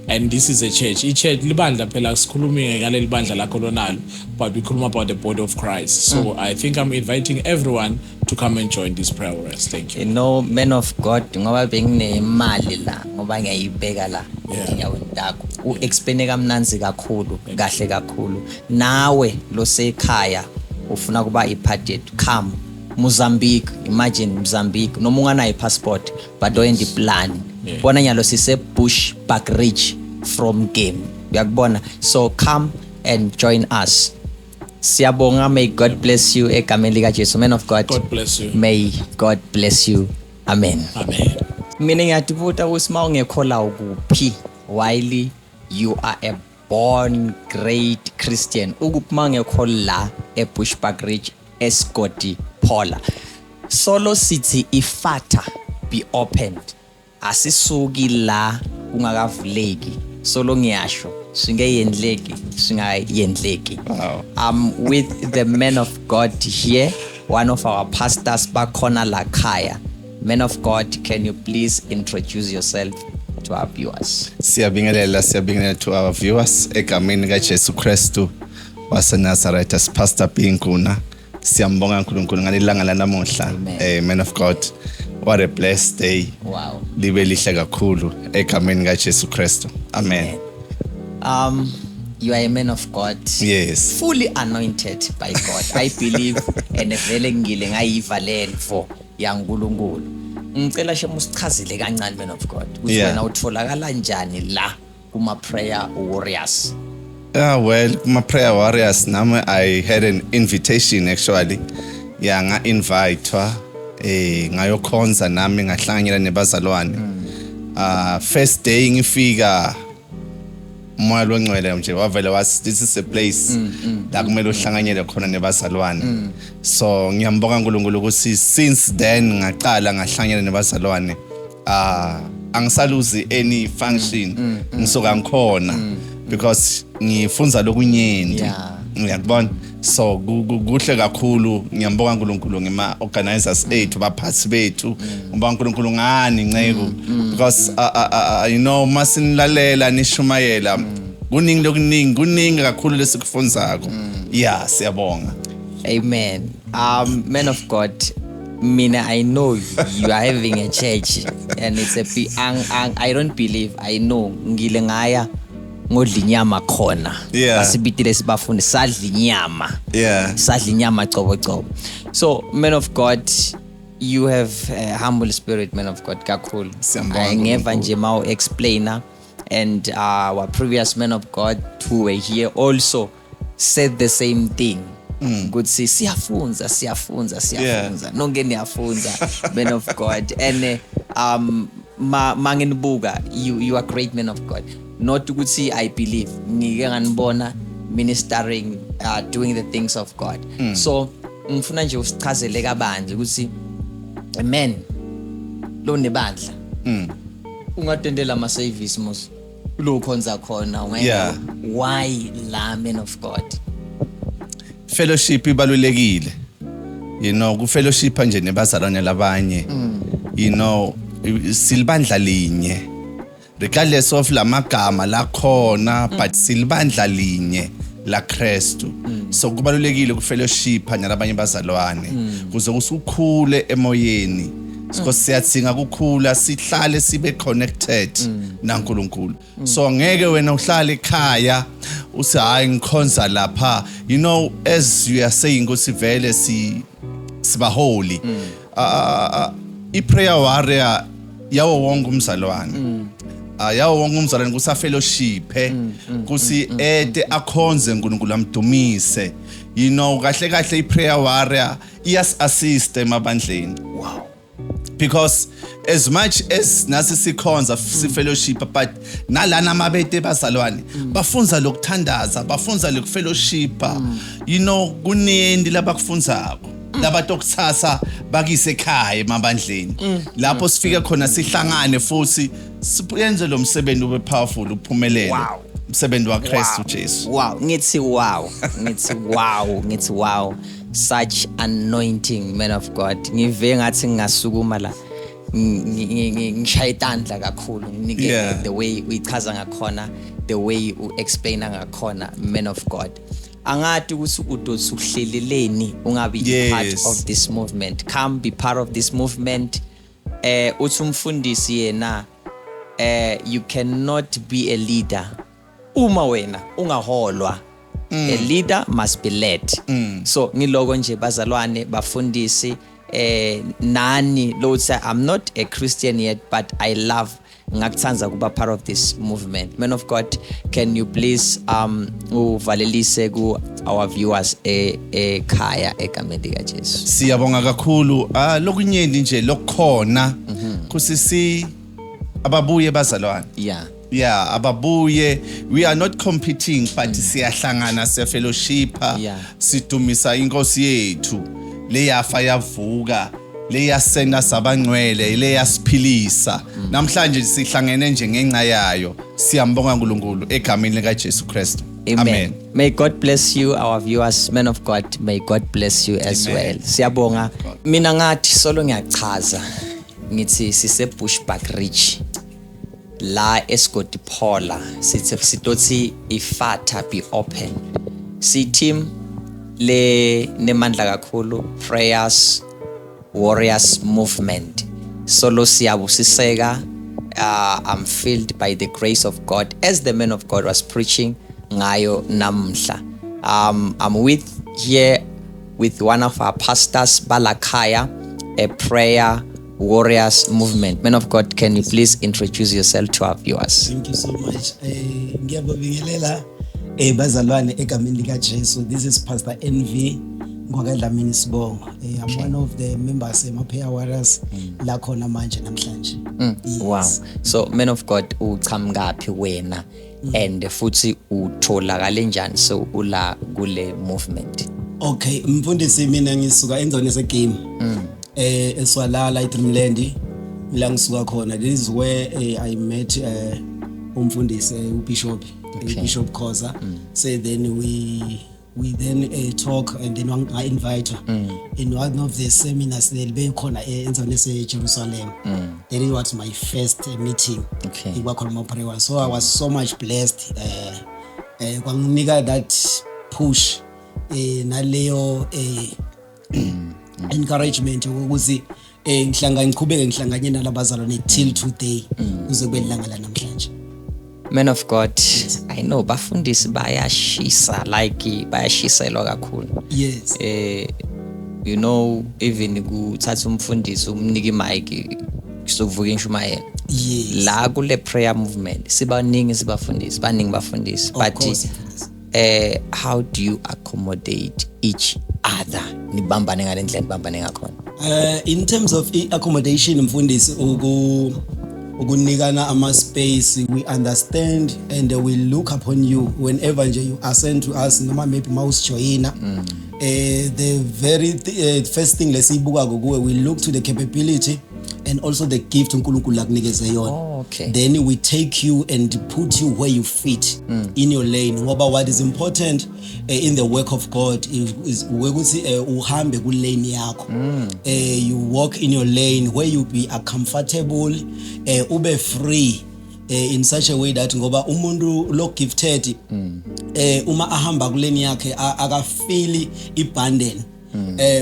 And this is a church. Church libandla phela sikhulumi ngale libandla lakho lonalo, but we khuluma about the body of Christ. So I think I'm inviting everyone to come and join this prayer warriors. Thank you. Man of God, ngoba benginemali la, ngoba ngiyayibeka la Yeah. enyaweni takho. U-explain kamnanzi kakhulu, kahle kakhulu. Nawe losekhaya ufuna kuba ipart yethu. Come Mozambique, imagine Mozambique, noma unganayo passport but oyendi plan. Yeah. Bona nyalo sise Bushbuck Ridge from game. Uyakubona? So come and join us. Siyabonga, may God bless you egameni lika Jesu. Man of God. God bless you. May God bless you. Amen. Amen. Mina ngiyatibuta ukuthi mawungekho la ukuphi while you are a born great Christian. Ukuphi mawungekho la eBushbuck Ridge eScotty Paula. Solo sithi ifata be opened. Asisuki la kungakavuleki. Solo ngiyasho singeyendleki singayendleki. Wow. I'm with the man of God here, one of our pastors bakhona la khaya. Man of God, can you please introduce yourself to our viewers? Siyabingelela to our viewers egameni kaJesu Kristu waseNazareth, as Pastor Pinkuna. Siyambonga uNkulunkulu ngalilanga lanamuhla. Man of God, what a blessed day. Wow. Libe lihle kakhulu egameni kaJesu Kristu. Amen. You are a man of God. Yes. Fully anointed by God. I believe and vele ngile ngayiva lento yaNkulunkulu. Ngicela shema usichazele kancane, man of God. Ukuthi Yeah. wena utholakala njani la kuma prayer warriors? Well, my prayer warriors, nami I had an invitation actually. Yeah, nga-invitwa ngayokhonza nami ngahlanganyela nebazalwane. First day ngifika umoya longcwele nje wavela was this is a place la kumele uhlanganyele khona nebazalwane so ngiyambonga uNkulunkulu ukuthi since then ngaqala ngahlanganyela nebazalwane angisaluzi any function ngisoka ngikhona because ngifunza lokunyenti ngiyakubona so kuhle kakhulu ngiyambonga uNkulunkulu ngema organizers ethu baphathi bethu ngibonga uNkulunkulu ngani nceko because you know masinilalela nishumayela kuningi kakhulu lesikufunzako yeah siyabonga. Amen. Man of God, Mina, I know you are having a church and it's I don't believe, I know ngile ngaya ngodla inyama khona asibitile sibafundi sadla inyama sadla inyama cobo. So man of God, you have a humble spirit, man of God, kakhulu. Ngeva nje mawu explainer and our previous men of God who were here also said the same thing. Good say siyafunza nonke niyafunza men of God and mangenibuka you are great men of God, not ukuthi I believe ngike nganibona ministering doing the things of God. So ngifuna nje usichazele kabanzi ukuthi amen lo nebandla ungatendela ama service mos lo khonza khona why la men of God. Fellowship ibalulekile, you know, ku fellowship nje nebazalwane labanye, you know, silibandla linye regardless of lamagama la khona but silibandla linye la Kristu. So kubalulekile ku fellowship nalabanye bazalwane kuze usukhule emoyeni because siyatsinga kukhula sihlale sibe connected naNkulunkulu. So ngeke wena uhlale ekhaya uthi hayi ngikhonza lapha, you know, as you are saying ukuthi vele siba holy i-prayer warrior yawo wonke umzalwane yawo wonke umzalwane kusa fellowship kusi ede akhonze uNkulunkulu amdumise, you know, kahle i-prayer warrior iyas assist emabandleni. Wow. Because as much as nasi sikhonza si fellowship but nalana mabete bazalwane bafunza lokuthandaza bafunza lokufellowship, you know, kunendi labakufunzako labatokuthatha bakise ekhaya emabandleni lapho sifike khona sihlangane futhi siyenze lo msebenzi ube powerful uphumelele umsebenzi waKristu Jesu. Ngithi wow such anointing, man of God. Ngive ngathi ngasukuma la ngishaya itandla kakhulu the way uyichaza ngakhona, the way u explain ngakhona, man of God. Angathi ukuthi udosi uhleleleni ungabi part of this movement. Come be part of this movement. Uthi umfundisi yena you cannot be a leader uma wena ungaholwa. A leader must be led. So ngiloko nje bazalwane bafundisi nani lo say I'm not a Christian yet but I love ngakuthanza kuba part of this movement. Man of God, can you please uvalelise ku our viewers ekhaya egameni lika Jesu. Siyabonga kakhulu lokunyenti nje lokukhona kusisi ababuye bazalwane. Yeah, ababuye, we are not competing but siyahlangana siya fellowship sidumisa inkosi yethu le yafa yavuka le yasena sabangcwele le yasiphilisa namhlanje sihlangene nje ngenxa yayo. Siyambonga uNkulunkulu egameni lika Jesu Kristu. Amen. May God bless you, our viewers, men of God. May God bless you as well. Siyabonga. Mina ngathi solo ngiyachaza ngithi sise Bushbuckridge la Escoti Paula sitothi ifata be open. Team le nemandla kakhulu prayers warriors movement. Solo siyabusiseka. I'm filled by the grace of God as the man of God was preaching ngayo namhla. I'm here with one of our pastors Balakaya, a prayer warriors movement. Man of God, can you please introduce yourself to our viewers? Thank you so much. Ngiyabingelela bazalwane egameni lika Jesu. This is Pastor NV Ngwakadlamini Sibongo. I'm one of the members prayer warriors la khona manje namhlanje. Wow. So man of God uchamngaphi wena and futhi utholakala njani so ula kule movement? Okay, mfundisi mina ngisuka endzone segame. Eswalala eDreamland la ngisuka khona. This is where I met umfundisi uBishop Bishop Khoza. So then we then talk and then I invite her in one of the seminars that be khona endzone seJerusalem. That was my first meeting. Okay. So I was so much blessed. Kwanginika that push naleyo encouragement ukuthi ngihlanganye nalabazalwane till today kuze kube ilanga la namhlanje. Man of God, I know bafundisi bayashisa like bayashiselwa kakhulu. Yes. You know, even kuthatha umfundisi umnika imic kuzovuka inshumayelo. Yes. La kule prayer movement sibaningi sibafundisi, baningi bafundisi, but how do you accommodate each other? Nibambane ngalendlela nibambane ngakhona. In terms of accommodation mfundisi ukunikana ama space, we understand and we look upon you whenever you are sent to us noma maybe mawusijoyina. The very first thing lesibuka kuwe, we look to the capability and also the gift uNkulunkulu akunikeze yona. Okay. Then we take you and put you where you fit in your lane. Ngoba what is important in the work of God is ukuthi uhambe ku lane yakho. You walk in your lane where you be comfortable, ube free in such a way that ngoba umuntu lo gifted uma ahamba ku lane yakhe akafeel ibundle.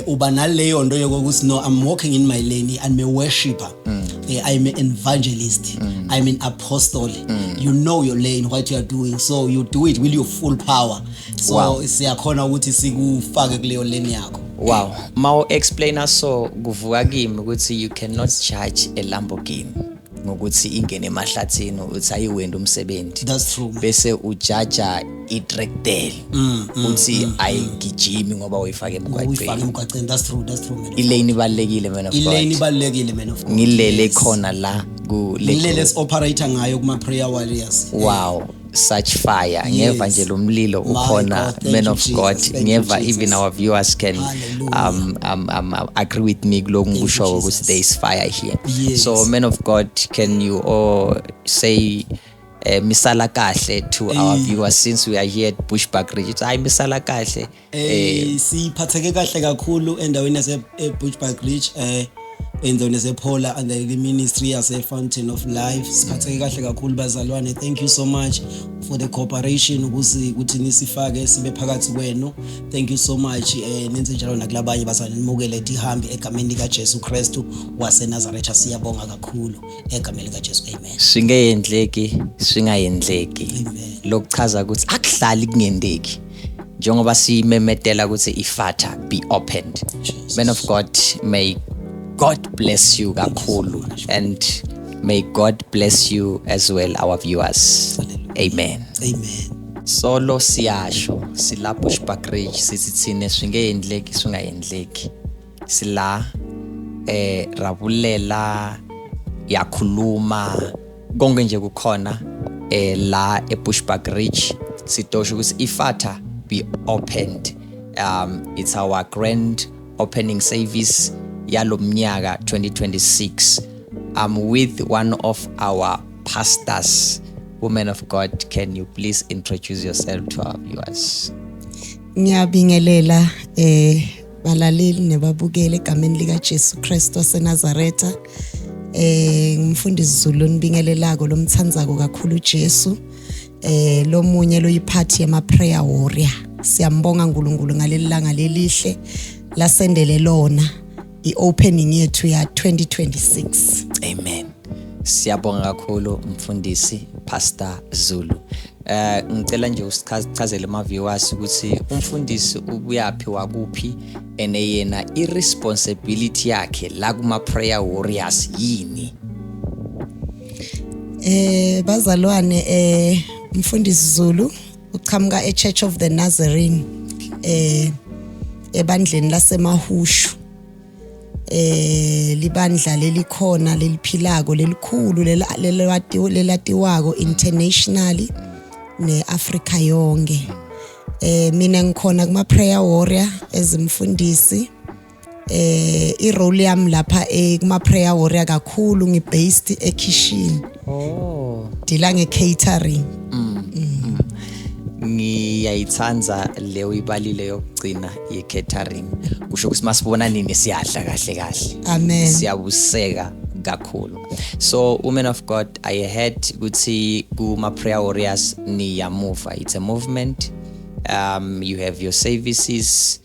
Uba naleyo nto yokuthi no, I'm walking in my lane, I'm a worshipper, I'm an evangelist, I'm an apostle. You know your lane, what you are doing, so you do it with your full power. So siyakhona ukuthi sikufake kuleyo lane yakho. Wow. Mau explain us so kuvuka kimi ukuthi you cannot charge a Lamborghini ngokuthi ingene emahlathini uthi ayiwenda umsebenzi. That's true. Bese ujaja itractel uthi ayigijimi ngoba uyifake emgwaqweni. That's true. Ilane ibalekile man of God. Ilane ibalekile man of God. Ngilele khona la ku ngilele operator ngayo kuma prayer warriors. Wow. Such fire. Ngeva nje lo mlilo ukhona man of God. Ngeva even our viewers can agree with me kuloko ngikusho ukuthi there is fire here. So man of God, can you all say misala kahle to our viewers since we are here at Bushbuck Ridge? Hayi misala kahle. Siphatheke kahle kakhulu endaweni yase Bushbuck Ridge endzone sephola and the ministry as a Fountain of Life. Siphatheke kahle kakhulu bazalwane. Thank you so much for the cooperation ukuthi nisifake sibe phakathi kwenu. Thank you so much nenze njalo nakulabanye bazalwane nimukele ihambe egameni lika Jesu Kristu wase Nazareth. Siyabonga kakhulu egameni lika Jesu. Amen. Swingayendleki lokuchaza ukuthi akuhlali kungendeki njengoba simemetela ukuthi ifata be opened. Man of God, may God bless you kakhulu and may God bless you as well, our viewers. Amen. Solo siyasho sila Bushbuck Ridge sithi thine swingayendleki sila rabulela yakhuluma konke nje kukhona la eBushbuck Ridge sitosho ukuthi ifata be opened. It's our grand opening service yalo mnyaka 2026. I'm with one of our pastors. Woman of God, can you please introduce yourself to our viewers? Ngiyabingelela balaleli nebabukeli egameni lika Jesu Kristu waseNazaretha. Ngumfundisi Zulu nibingelelako lomthandzako kakhulu Jesu. Lo munye lo yiphathi yama prayer warrior. Siyambonga uNkulunkulu ngaleli langa lelihle lasendele lona i-opening yethu ya 2026. Amen. Siyabonga kakhulu mfundisi Pastor Zulu. Ngicela nje usichazele ama viewers ukuthi umfundisi ubuyaphi wakuphi ene yena irresponsibility yakhe la kuma prayer warriors yini? Bazalwane mfundisi Zulu uqhamuka eChurch of the Nazarene ebandleni laseMahushu. Libandla lelikhona leliphilako lelikhulu lelatiwako internationally neAfrica yonke. Mina ngikhona kuma prayer warrior ezimfundisi. I-role yami lapha kuma prayer warrior kakhulu ngi-based ekitchen. Dila nge-catering. Ngiyayithanza leyo ibalile yokugcina ye-catering. Kusho ukuthi masibona nini siyadla kahle kahle. Amen. Siyabuseka kakhulu. So women of God, I heard ukuthi kuma prayer warriors niyamuva. It's a movement. You have your services.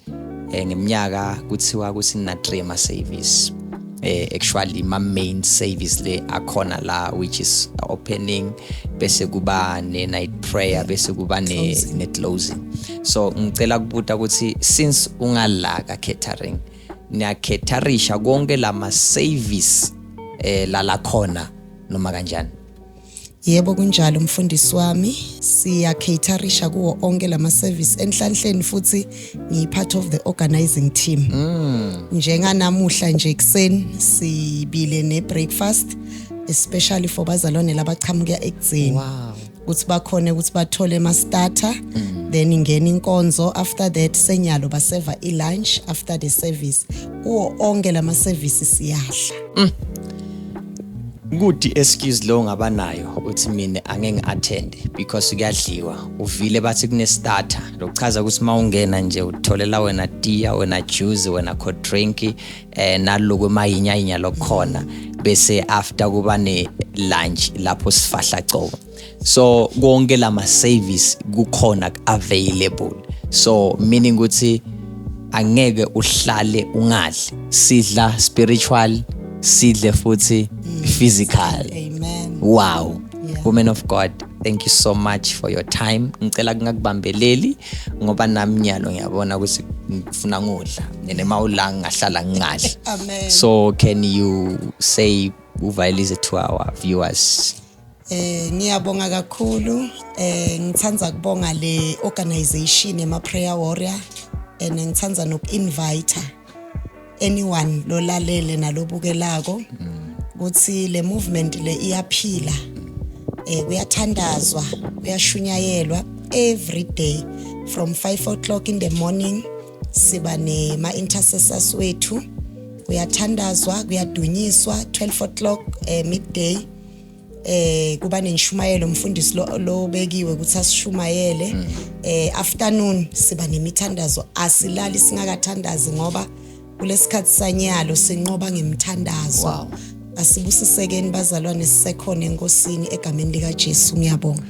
Ngeminyaka kuthiwa kuthi na 3 ma service. Actually my main service le akhona la, which is opening, bese kuba ne night prayer, bese kuba ne closing. So ngicela kubuta ukuthi since ungala ka catering, niya caterisha konke la ma service la khona noma kanjani? Yebo kunjalo mfundisi wami, siya caterisha kuwo onke lama service enhlanhleni futhi ngi part of the organizing team. Njenga namuhla nje ekseni sibile ne breakfast especially for bazalwane labachamuka ekseni. Ukuthi bakhona ukuthi bathole ama starter, then ingena inkonzo, after that senyalo baseva I lunch after the service. Uwo onke lama services siyadla. Good excuse lo ngabanayo uthi mina angeke attend because kuyadliwa. Uvile bathi kune starter. Lokuchaza ukuthi mawungena nje utholela wena tea, wena juice, wena cold drink naloko mayinya lokhona, bese after kuba ne lunch lapho sifahla cobo. So konke lama service kukhona available. So meaning ukuthi angeke uhlale ungadli. Sidla spiritual, sidle futhi physical. Amen. Wow. Yeah. Women of God, thank you so much for your time. Ngicela ngakubambeleli ngoba nami nyalo ngiyabona ukuthi ngifuna ngodla nema ulanga ngahlala ngadli. Amen. So can you say uvayelize to our viewers? Ngiyabonga kakhulu. Ngithanza kubonga le organization ema prayer warrior and ngithanza noku-invite anyone lo lalele nalobukelako ukuthi le movement le iyaphila. Kuyathandazwa, kuyashunyayelwa every day from 5 o'clock in the morning. Siba ne ma intercessors wethu, kuyathandazwa, kuyadunyiswa 12 o'clock midday. Kuba neshumayelo umfundisi lo bekiwe ukuthi asishumayele. Afternoon siba nemithandazo, asilali singakathandazi ngoba kulesikhathi sanyalo sinqoba ngemthandazo. Wow. Asibusisekeni bazalwane sisekhona enkosini egameni lika Jesu. Ngiyabonga.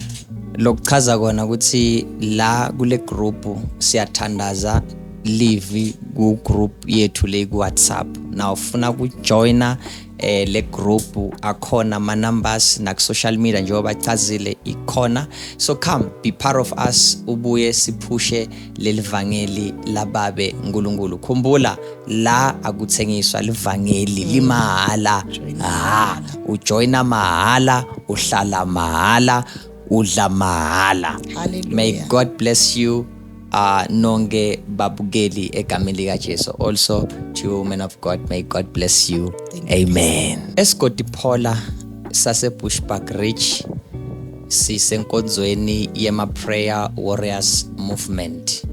Lokuchaza kona ukuthi la kule group siyathandaza live ku group yethu le ku WhatsApp. Now ufuna ku joina le group akhona ma numbers na social media njengoba chazile ikhona. So come be part of us, ubuye siphushe lelivangeli lababe uNkulunkulu. Khumbula la akuthengiswa livangeli limahala. Ujoina mahala, uhlala mahala, udla mahala. Hallelujah. May God bless you. Nonke babukeli egameni lika Jesu. Also to women of God, may God bless you. Amen. Esigodipola sase Bushbuckridge sisenkonzweni yema prayer warriors movement,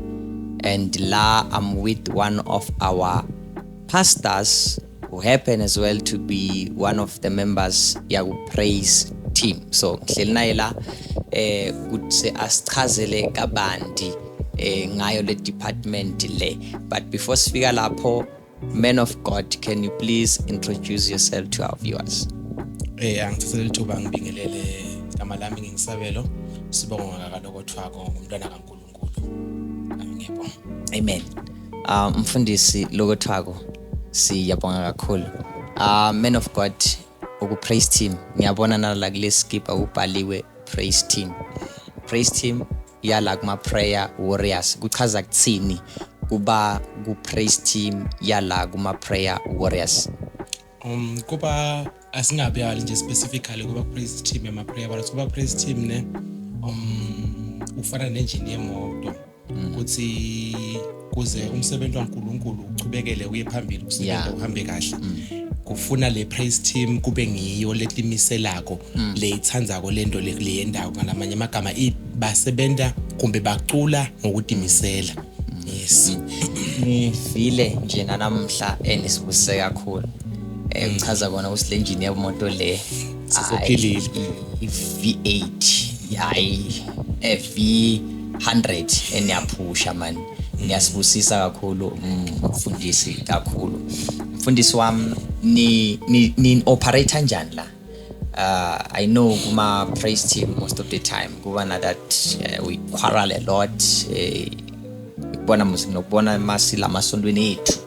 and la I'm with one of our pastors who happen as well to be one of the members yaku praise team. So ngihleli naye la kuthi asichazele kabanti ngayo le department le. But before sifika lapho, men of God, can you please introduce yourself to our viewers? Angithathele ithuba ngibingelele igama lami ngingisabelo sibonga kakalokothwako ngumntwana kaNkulunkulu. Ngiyabonga. Amen. Mfundisi Lokothwako siyabonga kakhulu. Men of God, uku praise team ngiyabona nala kule skip akubhaliwe praise team. Praise team yala kuma prayer warriors. Kuchaza kuthini kuba ku praise team yala kuma prayer warriors? Kuba asingabiyali nje specifically kuba praise team ema prayer warriors. Kuba praise team ne ufana ne engine yemoto ukuthi ukuze umsebenzi waNkulunkulu uchubekele uye phambili usebenza uhambe kahle kufuna le praise team kube ngiyo letimiselako leyithandzako lento leyendawo ngalamanye amagama basebenza kumbe bacula ngokutimisela. Yes. Ngifile nje namhla enisibuse kakhulu. Uchaza kona usile engineer imoto le sizophilile V8 yayi V100 eniyaphusha man. Ngiyasibusisa kakhulu umfundisi kakhulu. Mfundisi wami ni operate kanjani la? I know kuma praise team most of the time kubana that we quarrel a lot. Bona musinokubona masila masondweni ethu.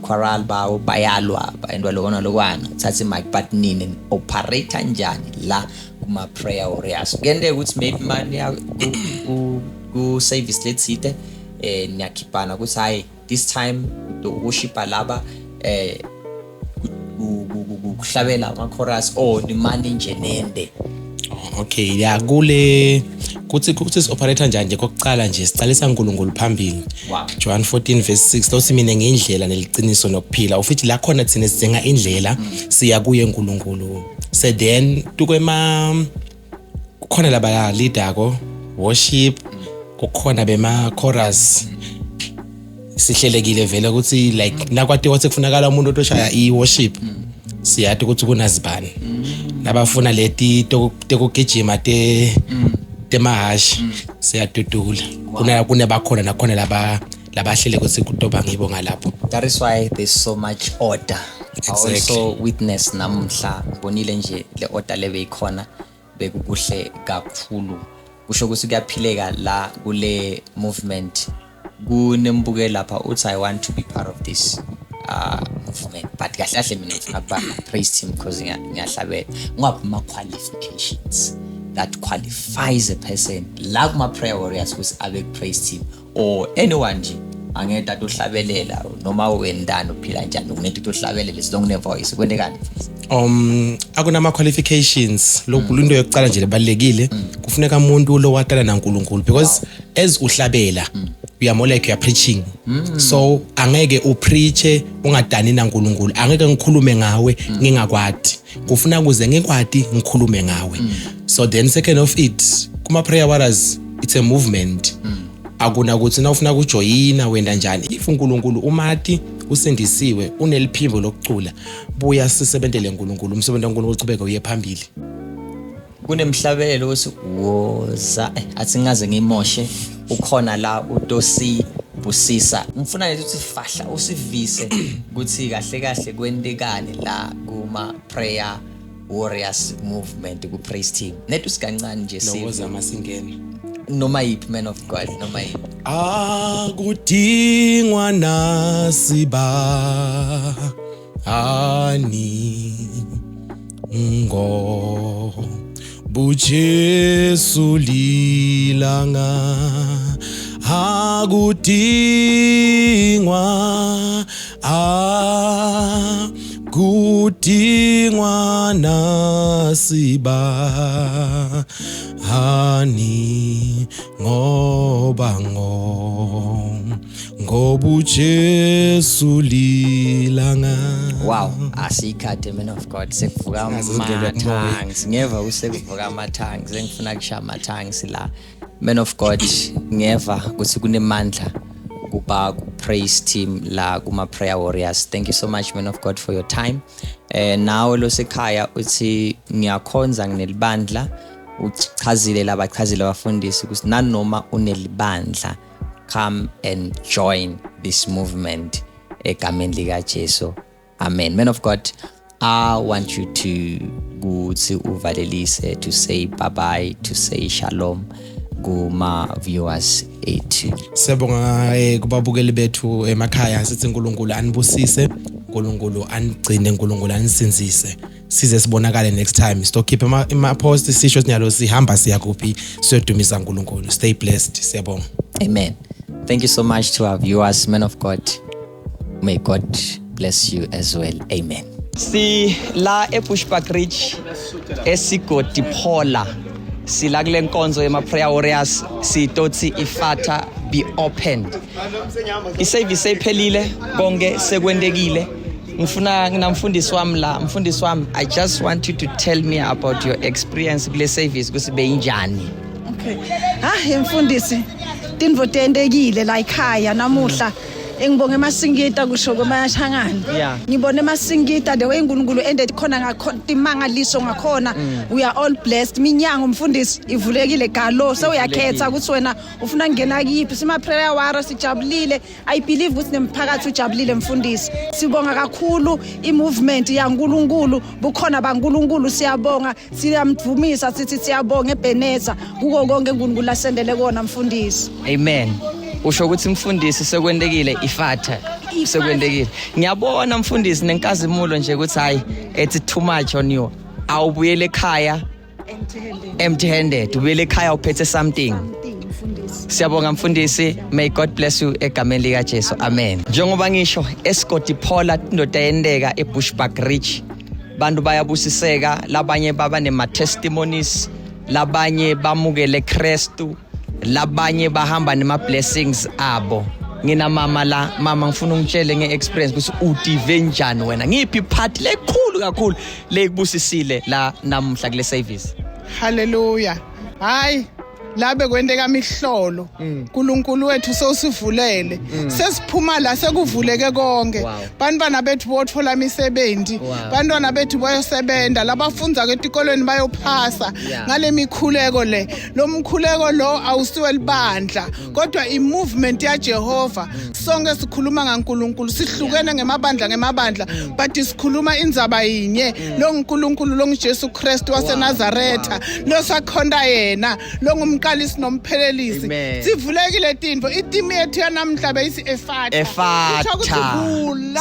Quarrel bayalwa bayendwa lokona lokwana thatha mic but nini operate kanjani la kuma prayer warriors ngende ukuthi maybe manje ku service letsite niyakhipana ukuthi hayi this time to worship laba kuhlabela ama chorus ni manje nje nende. Okay, ya kule kuthi operate njani kokucala nje sicalisa uNkulunkulu phambili. John 14:6 lothi mina ngeindlela neliciniso nokuphila ufithi la khona thina sizenga indlela siya kuye uNkulunkulu. So then tukwema kukhona laba leader ko worship kukhona bema chorus sihlelekile vele ukuthi like nakwati wathi kufunakala umuntu otoshaya iworship siyathi ukuthi kunazibani nabafuna leti tekugijima temahashi siyadudula kunebakhona nakhona labahlele ukuthi kutoba ngibo ngalapho. That is why there's so much order. Exactly. I also witness namhla bonile nje le order lebe ikhona bekukuhle kakhulu kusho ukuthi kuyaphileka la kule movement kunembukela lapha uthi I want to be part of this movement but kahle kahle mina ngifuna kuba praise team because ngiyahlabela ngoba ma qualifications that qualifies a person la kuma prayer warriors who's abe praise team or anyone nje angeda tohlabelela noma wendana uphila njani unento tohlabelela as long ne voice kwendekani. Akunama qualifications lokulunto yokucala nje lebalekile kufuneka umuntu lo watala naNkulunkulu because as uhlabela we are more like you are preaching so angeke upreache ungadani naNkulunkulu angeke ngikhulume ngawe ngingakwadi kufuna kuze ngikwadi ngikhulume ngawe. So then second of it kuma prayer warriors it's a movement akuna ukuthi na ufuna kujoyina wenda njani if uNkulunkulu umati usindisiwe uneliphimbo lokucula buya sisebentele uNkulunkulu umsebenzi waNkulunkulu uchubeka uye phambili. Kunemhlabelelo woza athi ngaze ngimoshe ukhona la uTosi Busisa ngifuna nje ukuthi fahla usivise ukuthi kahle kahle kwendekane la kuma prayer warriors movement ku praise team nethu sikancane nje siwoza masingene noma yipi man of God noma yipi akudingwa nasiba ani ngo bujesu lilanga akudingwa kudingwa nasiba hani ngoba ngobujesu lilanga. Wow, asikade man of God sekuvuka ama-tongues ngeva usekuvuka ama-tongues engifuna kushaya ama-tongues la man of God ngeva ukuthi kunemandla kuba praise team la kuma prayer warriors. Thank you so much man of God for your time. Now lo sekhaya uthi ngiyakhonza nginelibandla uchazile labachazile abafundisi ukuthi nanoma unelibandla come and join this movement egameni lika Jesu. Amen. Man of God, I want you to go to uvalelise to say bye-bye, to say shalom kuma viewers ethu. Siyabonga kubabukeli bethu emakhaya sithi uNkulunkulu anibusise, uNkulunkulu anigcine, uNkulunkulu anisinzise. Size sibonakale next time. Keep ima post sisho sinyalo sihamba siya kuphi siyodumisa uNkulunkulu. Stay blessed. Siyabonga. Amen. Thank you so much to our viewers, men of God. May God bless you as well. Amen. Si la eBushbuck Ridge esigodi Phola sila kule nkonzo yema prayer warriors sitotsi ifata be opened. Iservice ephelile konke sekwendekile. Nginamfundisi wami la, mfundisi wami, I just want you to tell me about your experience kule service kusi beyinjani. Okay. Mfundisi, tinvo tendekile la ekhaya namuhla. Engibonge emasingita kusho kwaMashangana. Ngibone emasingita the way uNkulunkulu ended khona ngakhona imangaliso ngakhona. We are all blessed. Minyango mfundisi ivulekile galo sewuyakhetha ukuthi wena ufuna ngena kiphi. Sima prayer wara sijabulile. I believe ukuthi nemphakathi ujabulile mfundisi. Sibonga kakhulu imovement yaNkulunkulu. Bukhona baNkulunkulu siyabonga. Siyamdvumisa sithi siyabonga eBeneza. Kuko konke uNkulunkulu asendele kona mfundisi. Amen. Usho ukuthi mfundisi sekwendekile ifata sekwendekile. Ngiyabona mfundisi nenkazimulo nje ukuthi hayi it's too much on you. Awubuyele ekhaya empty handed. Ubuyele ekhaya uphethe something. Siyabonga mfundisi. May God bless you egameni lika Jesu. Amen. Njengoba ngisho eSkotiphola indoda yendeka eBushbuck Ridge. Bantu bayabusiseka, labanye baba nema testimonies, labanye bamukele Kristu. Labanye bahamba nema blessings abo. Ngina mama la, mama ngifuna ungitshele ngeexperience ukuthi udive njani wena. Ngiphi part lekhulu kakhulu lekubusisile la namhla kule service. Hallelujah. Hayi labe kwendeka imihlolo. uNkulunkulu wethu sosivulele. Sesiphuma la sekuvuleke konke. Bantwana bethu bothola imisebenzi. Bantwana bethu bayosebenza, labafunza kwetikolweni bayophasa. Ngale mikhuleko le. Lo mkhuleko lo awusiwe libandla. Kodwa imovement yaJehova sonke sikhuluma ngaNkulunkulu. Sihlukene ngemabandla but sikhuluma indzaba yinye. Lo uNkulunkulu lo nguJesu Kristu waseNazaretha. Lo sakhonda yena. Lo ngumqalisi nomphelelisi. Sivulekile tinvo. Itimi yethu yanamhla beyisi efata.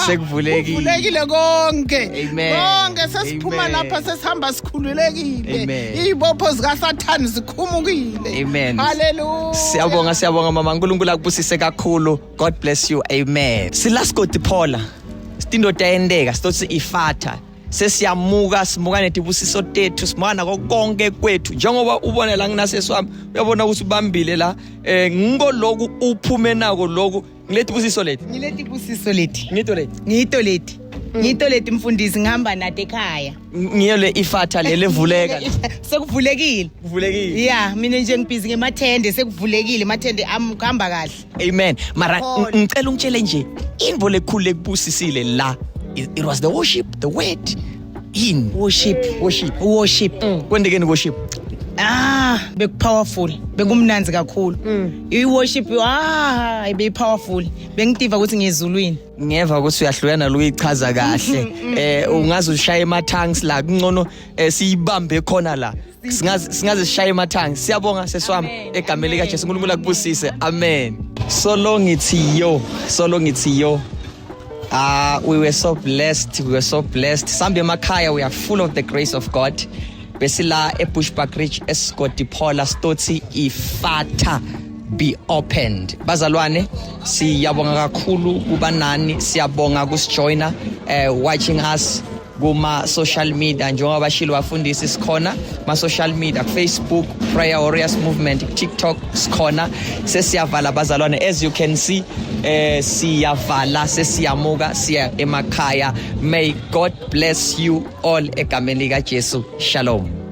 Sekuvulekile konke. Konke sesiphuma lapha sesihamba sikhululekile. Izibopho zikaSathane zikhumukile. Hallelujah. Siyabonga mama uNkulunkulu akubusise kakhulu. God bless you. Amen. Silaskotiphola. Stindoda yendeka sithi ifata. Sesiyamuka simuka netibusiso tethu simana konke kwethu njengoba ubona la nginaseswami uyabona ukuthi ubambile la ngiko lokhu uphume nako lokhu ngilethi busiso lethi ngito leti mfundisi ngihamba nathi ekhaya ngiyo le ifata levuleka sekuvulekile yeah mina nje ngibhizi ngemathende sekuvulekile emathende amhamba kahle. Amen. Mara ngicela ungitshele nje invo lekhulu lekubusisile la. It was the worship, the word in worship. Kwendekeni worship. Powerful. Bekumnanzi kakhulu. I-worship ibe powerful. Bengitiva ukuthi ngiyezulwini. Ngeva ukuthi uyahluyana lo ichaza kahle. Ungaze ushaye ema-tongues la kungcono siyibambe khona la. Singaze sishaye ema-tongues. Siyabonga seswami egameni lika Jesu uNkulunkulu akubusise. Amen. So long it's yo. We were so blessed. Sambe Makaya, we are full of the grace of God. Besila eBushbuck Ridge eSkotiphola stotsi ifata be opened. Bazalwane, siyabonga kakhulu kubanani, siyabonga kusijoina watching us kuma social media njengoba bashilo bafundisi sikhona ma social media Facebook Prayer Warriors Movement TikTok sikhona sesiyavala bazalwane as you can see siyavala sesiyamuka siya emakhaya. May God bless you all egameni lika Jesu. Shalom.